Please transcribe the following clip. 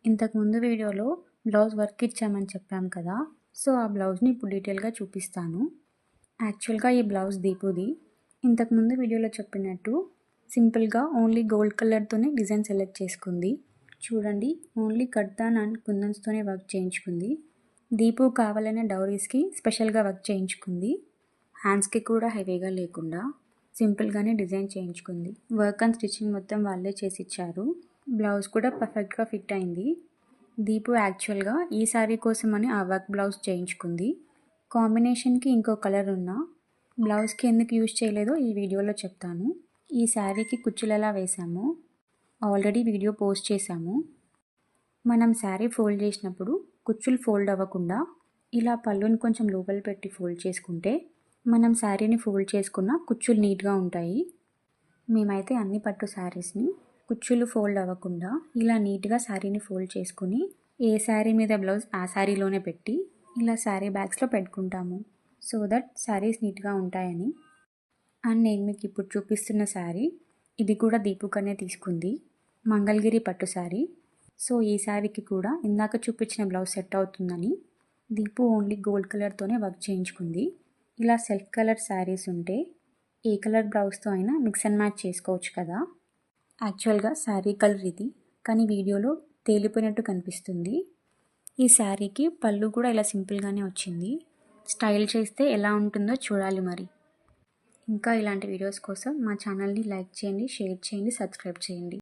ఇంతకుముందు వీడియోలో blouse work ఇచ్చామని చెప్పాం కదా, సో ఆ బ్లౌజ్ని ఇప్పుడు డీటెయిల్గా చూపిస్తాను. యాక్చువల్గా ఈ బ్లౌజ్ దీపుది. ఇంతకుముందు వీడియోలో చెప్పినట్టు సింపుల్గా ఓన్లీ గోల్డ్ కలర్తోనే డిజైన్ సెలెక్ట్ చేసుకుంది. చూడండి, ఓన్లీ కడ్తాన్ అండ్ కుందన్స్తోనే వర్క్ చేయించుకుంది. దీపు కావాలనే డౌరీస్కి స్పెషల్గా వర్క్ చేయించుకుంది. హ్యాండ్స్కి కూడా హెవీగా లేకుండా సింపుల్గానే డిజైన్ చేయించుకుంది. వర్క్ అండ్ స్టిచ్చింగ్ మొత్తం వాళ్ళే చేసి ఇచ్చారు. బ్లౌజ్ కూడా పర్ఫెక్ట్గా ఫిట్ అయింది. దీపు యాక్చువల్గా ఈ శారీ కోసమని ఆ వర్క్ బ్లౌజ్ చేయించుకుంది. కాంబినేషన్కి ఇంకో కలర్ ఉన్న బ్లౌజ్కి ఎందుకు యూజ్ చేయలేదో ఈ వీడియోలో చెప్తాను. ఈ శారీకి కుచ్చులు ఎలా వేసామో ఆల్రెడీ వీడియో పోస్ట్ చేశాము. మనం శారీ ఫోల్డ్ చేసినప్పుడు కుచ్చులు ఫోల్డ్ అవ్వకుండా ఇలా పళ్ళుని కొంచెం లోపల పెట్టి ఫోల్డ్ చేసుకుంటే మనం శారీని ఫోల్డ్ చేసుకున్న కుచ్చులు నీట్గా ఉంటాయి. మేమైతే అన్ని పట్టు శారీస్ని కుచ్చులు ఫోల్డ్ అవ్వకుండా ఇలా నీట్గా శారీని ఫోల్డ్ చేసుకుని ఏ శారీ మీద బ్లౌజ్ ఆ శారీలోనే పెట్టి ఇలా శారీ బ్యాగ్స్లో పెట్టుకుంటాము, సో దట్ శారీస్ నీట్గా ఉంటాయని. అండ్ నేను మీకు ఇప్పుడు చూపిస్తున్న శారీ ఇది కూడా దీపుకనే తీసుకుంది, మంగళగిరి పట్టు శారీ. సో ఈ శారీకి కూడా ఇందాక చూపించిన బ్లౌజ్ సెట్ అవుతుందని దీపు ఓన్లీ గోల్డ్ కలర్తోనే వర్క్ చేయించుకుంది. ఇలా సెల్ఫ్ కలర్ శారీస్ ఉంటే ఏ కలర్ బ్లౌజ్తో అయినా మిక్స్ అండ్ మ్యాచ్ చేసుకోవచ్చు కదా. యాక్చువల్గా శారీ కలర్ ఇది, కానీ వీడియోలో తేలిపోయినట్టు కనిపిస్తుంది. ఈ శారీకి పళ్ళు కూడా ఇలా సింపుల్గానే వచ్చింది. స్టైల్ చేస్తే ఎలా ఉంటుందో చూడాలి మరి. ఇంకా ఇలాంటి వీడియోస్ కోసం మా ఛానల్ని లైక్ చేయండి, షేర్ చేయండి, సబ్స్క్రైబ్ చేయండి.